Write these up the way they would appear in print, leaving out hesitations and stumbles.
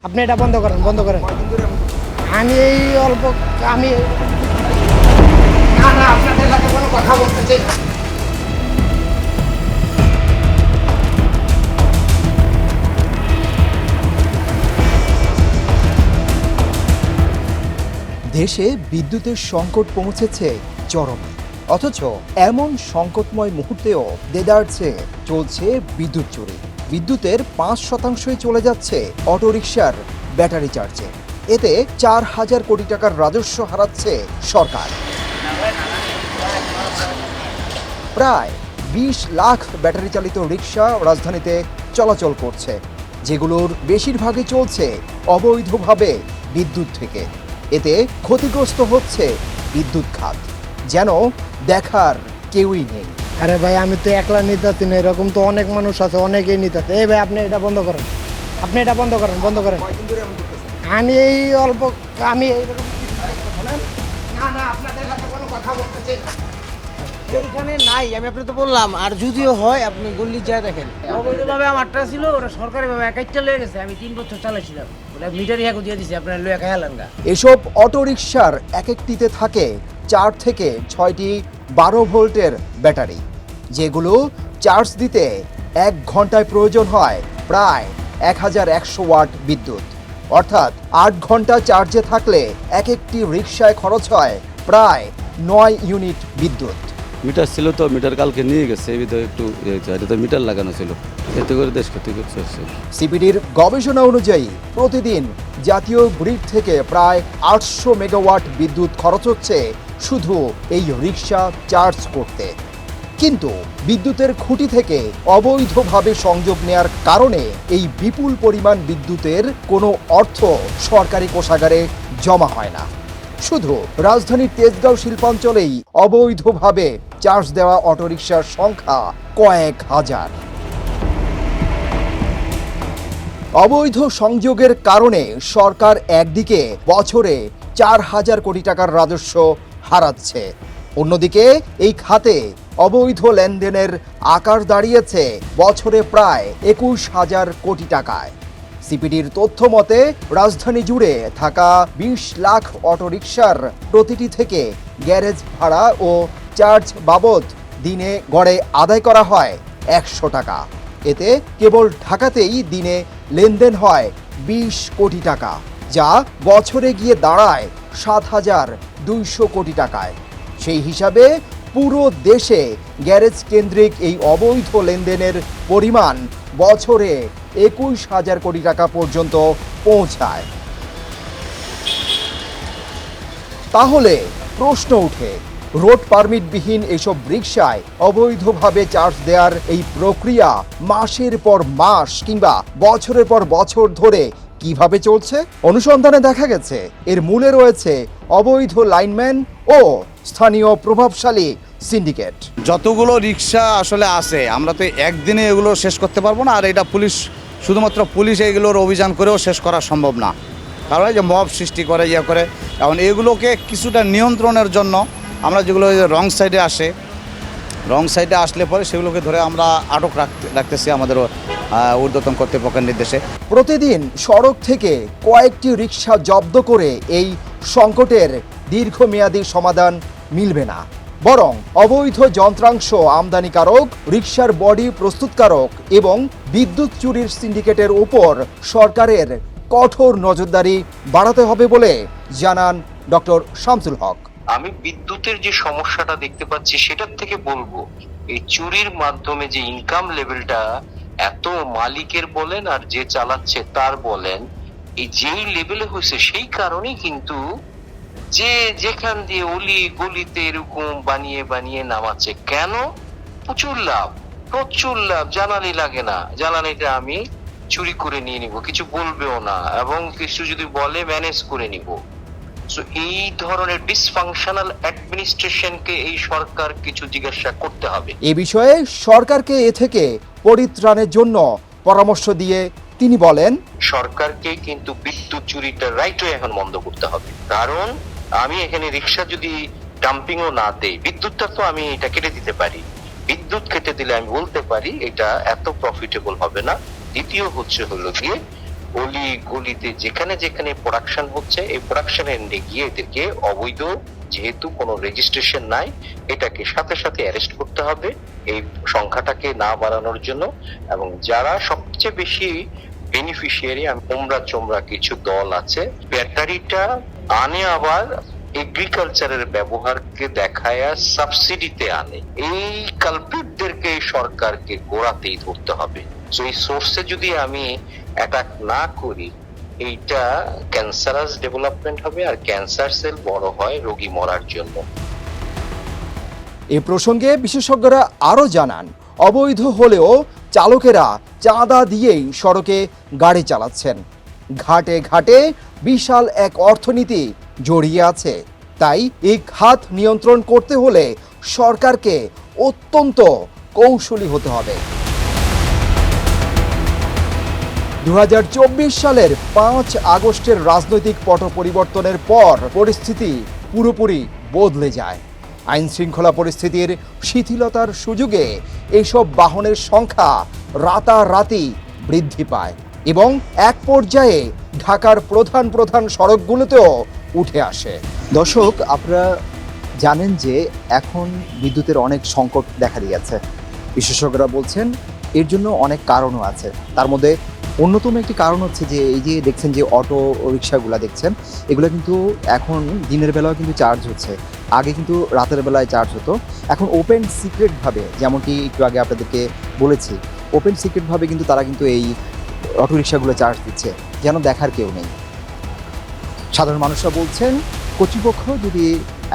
আপনি এটা বন্ধ করেন আমি এই অল্প আমি না না আপনাদের সাথে কোনো কথা বলতে চাই না। দেশে বিদ্যুতের সংকট পৌঁছেছে চরমে, অথচ এমন সংকটময় মুহূর্তেও দেদারছে চলছে বিদ্যুৎ চুরি। বিদ্যুতের ৫% চলে যাচ্ছে অটোরিকশার ব্যাটারি চার্জে। এতে ৪,০০০ কোটি টাকার রাজস্ব হারাচ্ছে সরকার। প্রায় ২০ লাখ ব্যাটারি চালিত রিকশা রাজধানীতে চলাচল করছে, যেগুলোর বেশিরভাগই চলছে অবৈধভাবে বিদ্যুৎ থেকে। এতে ক্ষতিগ্রস্ত হচ্ছে বিদ্যুৎ খাত, যেন দেখার কেউই নেই। আরে ভাই আমি তো একলা নিতাছি না, এরকম তো অনেক মানুষ আছে, অনেকেই নিতাছে। এই ভাই আপনি এটা বন্ধ করেন আমি এই অল্প আমি এইরকম না না আপনাদের সাথে কোনো কথা বলতে চাই না। এখানে নাই, আমি আপনি তো বললাম। আর যদিও হয় আপনি গল্লি যা দেখেন, অবৈধভাবে আমারটা ছিল, ওটা সরকারিভাবে একাইটা লয়ে গেছে। আমি 3 বছর চালাইছিলাম, ওটা মিটার ইহাকে দিয়ে দিছি, আপনার লয়ে খাইলাম না। এসব অটোরিকশার এক একটিতে থাকে 4 থেকে 6টি 12 ভোল্টের ব্যাটারি, যেগুলো চার্জ দিতে 1 ঘন্টায় প্রয়োজন হয় প্রায় 1100 ওয়াট বিদ্যুৎ। অর্থাৎ 8 ঘন্টা চার্জে থাকলে এক একটি রিকশায় খরচ হয় প্রায় 9 ইউনিট বিদ্যুৎ। মিটার ছিল তো, মিটার কালকে নিয়ে গেছে, এই ভিতরে একটু এটা তো মিটার লাগানো ছিল, এতে করে দেশ ক্ষতি করছে। সিপিডির গবেষণা অনুযায়ী প্রতিদিন জাতীয় গ্রিড থেকে প্রায় 800 মেগাওয়াট বিদ্যুৎ খরচ হচ্ছে শুধু এই রিকশা চার্জ করতে। কিন্তু বিদ্যুতের খুঁটি থেকে অবৈধভাবে সংযোগ নেয়ার কারণে এই বিপুল পরিমাণ বিদ্যুতের কোনো অর্থ সরকারি কোষাগারে জমা হয় না। শুধু রাজধানীর তেজগাঁও শিল্পাঞ্চলেই অবৈধভাবে চার্জ দেওয়া অটোরিকশার সংখ্যা কয়েক হাজার। অবৈধ সংযোগের কারণে সরকার একদিকে বছরে 4,000 কোটি টাকার রাজস্ব হারাচ্ছে, অন্যদিকে এই খাতে অবৈধ লেনদেনের আকার দাঁড়িয়েছে বছরে প্রায় 21,000 কোটি টাকায়। সিপিডির তথ্য মতে রাজধানী জুড়ে থাকা 20 লাখ অটোরিকশার প্রতিটি থেকে গ্যারেজ ভাড়া ও চার্জ বাবদ দিনে গড়ে আদায় করা হয় 100 টাকা। এতে কেবল ঢাকাতেই দিনে লেনদেন হয় 20 কোটি টাকা, যা বছরে গিয়ে দাঁড়ায় 7,200 কোটি টাকায়। সেই হিসাবে পুরো দেশে গ্যারেজ কেন্দ্রিক এই অবৈধ লেনদেনের পরিমাণ বছরে 21,000 কোটি টাকা পর্যন্ত পৌঁছায়। তাহলে প্রশ্ন ওঠে, রোড পারমিটবিহীন এসব রিকশায় অবৈধভাবে চার্জ দেওয়ার এই প্রক্রিয়া মাসের পর মাস কিংবা বছরের পর বছর ধরে কিভাবে চলছে? অনুসন্ধানে দেখা গেছে এর মূলে রয়েছে অবৈধ লাইনম্যান ও স্থানীয় প্রভাবশালী সিন্ডিকেট। যতগুলো রিক্সা আসলে আছে, আমরা তো একদিনে এগুলো শেষ করতে পারবো না। আর এটা পুলিশ, শুধুমাত্র পুলিশ এগুলোর অভিযান করেও শেষ করা সম্ভব না, কারণ এই যে মব সৃষ্টি করে করে। এখন এগুলোকে কিছুটা নিয়ন্ত্রণের জন্য আমরা যেগুলো রং সাইডে আসলে পরে সেগুলোকে ধরে আমরা আটক রাখতেছি আমাদের ঊর্ধ্বতন কর্তৃপক্ষের নির্দেশে। প্রতিদিন সড়ক থেকে কয়েকটি রিকশা জব্দ করে এই সংকটের দীর্ঘমেয়াদী সমাধান মিলবে না, বরং অবৈধ যন্ত্রাংশ আমদানিকারক, রিকশার বডি প্রস্তুতকারক এবং বিদ্যুৎ চুরির সিন্ডিকেটের উপর সরকারের কঠোর নজরদারি বাড়াতে হবে বলে জানান ডক্টর শামসুল হক। আমি বিদ্যুতের যে সমস্যাটা দেখতে পাচ্ছি সেটার থেকে বলবো, এই চুরির মাধ্যমে যে ইনকাম লেভেলটা এত মালিকের বলেন আর যে চালাচ্ছে তার বলেন, এই যেই লেভেলে হয়েছে, সেই কারণেই কিন্তু যে যেখান দিয়ে অলি গলিতে এরকম বানিয়ে নামাচ্ছে। কেন? প্রচুর লাভ, জ্বালানি লাগে না, জ্বালানিটা আমি চুরি করে নিয়ে নিব, কিছু বলবেও না, এবং কিছু যদি বলে ম্যানেজ করে নিব। সো এই ধরনের ডিসফাংশনাল অ্যাডমিনিস্ট্রেশনকে এই সরকার কিছু জিজ্ঞাসা করতে হবে। এ বিষয়ে সরকারকে এ থেকে পরিত্রাণের জন্য পরামর্শ দিয়ে তিনি বলেন, সরকারকে কিন্তু বিদ্যুৎ চুরিটা রাইট এখন বন্ধ করতে হবে। কারণ আমি এখানে রিক্সা যদি ডাম্পিংও না দেই, বিদ্যুৎটা তো আমি এটা কেটে দিতে পারি। বিদ্যুৎ কেটে দিলে আমি বলতে পারি এটা এত প্রফিটেবল হবে না। দ্বিতীয় হলো গিয়ে অলি গলিতে যেখানে যেখানে প্রোডাকশন হচ্ছে, এই প্রোডাকশন এন্ডে গিয়ে এদেরকে অবৈধ, যেহেতু কোনো রেজিস্ট্রেশন নাই, এটাকে সাথে সাথে অ্যারেস্ট করতে হবে এই সংখ্যাটাকে না বাড়ানোর জন্য। এবং যারা সবচেয়ে বেশি বেনিফিশিয়ারি, ওমরা চোমরা কিছু দল আছে, ব্যাটারিটা আনে আবার এগ্রিকালচারের ব্যবহারকে দেখায় সাবসিডিতে আনে। এই কালপ্রিটদেরকে সরকারকে গোড়াতেই ধরতে হবে। তো এই সোর্সে যদি আমি অ্যাটাক না করি, এইটা ক্যান্সারাস ডেভেলপমেন্ট হবে, আর ক্যান্সার সেল বড় হয় রোগী মরার জন্য। এ প্রসঙ্গে বিশেষজ্ঞরা আরও জানান, অবৈধ হলেও চালকেরা চাঁদা দিয়েই সড়কে গাড়ি চালাচ্ছেন। ঘাটে ঘাটে বিশাল এক অর্থনীতি জড়িয়ে আছে। তাই এই খাত নিয়ন্ত্রণ করতে হলে সরকারকে অত্যন্ত কৌশলী হতে হবে। 2024 সালের 5 আগস্টের রাজনৈতিক পট পরিবর্তনের পর পরিস্থিতি পুরোপুরি বদলে যায়। আইন শৃঙ্খলা পরিস্থিতির শিথিলতার সুযোগে এইসব বাহনের সংখ্যা রাতারাতি বৃদ্ধি পায় এবং এক পর্যায়ে ঢাকার প্রধান প্রধান সড়কগুলোতেও উঠে আসে। দর্শক, আপনারা জানেন যে এখন বিদ্যুতের অনেক সংকট দেখা দিয়েছে। বিশেষজ্ঞরা বলছেন এর জন্য অনেক কারণও আছে। তার মধ্যে অন্যতম একটি কারণ হচ্ছে যে এই যে দেখছেন যে অটো রিক্সাগুলো দেখছেন, এগুলো কিন্তু এখন দিনের বেলাও কিন্তু চার্জ হচ্ছে। আগে কিন্তু রাতের বেলায় চার্জ হতো। এখন ওপেন সিক্রেটভাবে, যেমনটি একটু আগে আপনাদেরকে বলেছি, ওপেন সিক্রেটভাবে কিন্তু তারা কিন্তু এই অটো রিক্সাগুলো চার্জ দিচ্ছে, যেন দেখার কেউ নেই। সাধারণ মানুষরা বলছেন কর্তৃপক্ষ যদি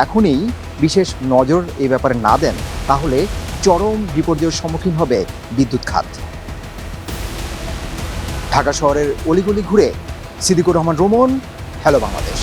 এখনই বিশেষ নজর এই ব্যাপারে না দেন, তাহলে চরম বিপর্যয়ের সম্মুখীন হবে বিদ্যুৎ খাত। ঢাকা শহরের অলিগলি ঘুরে সিদ্দিকুর রহমান রোমন, হ্যালো বাংলাদেশ।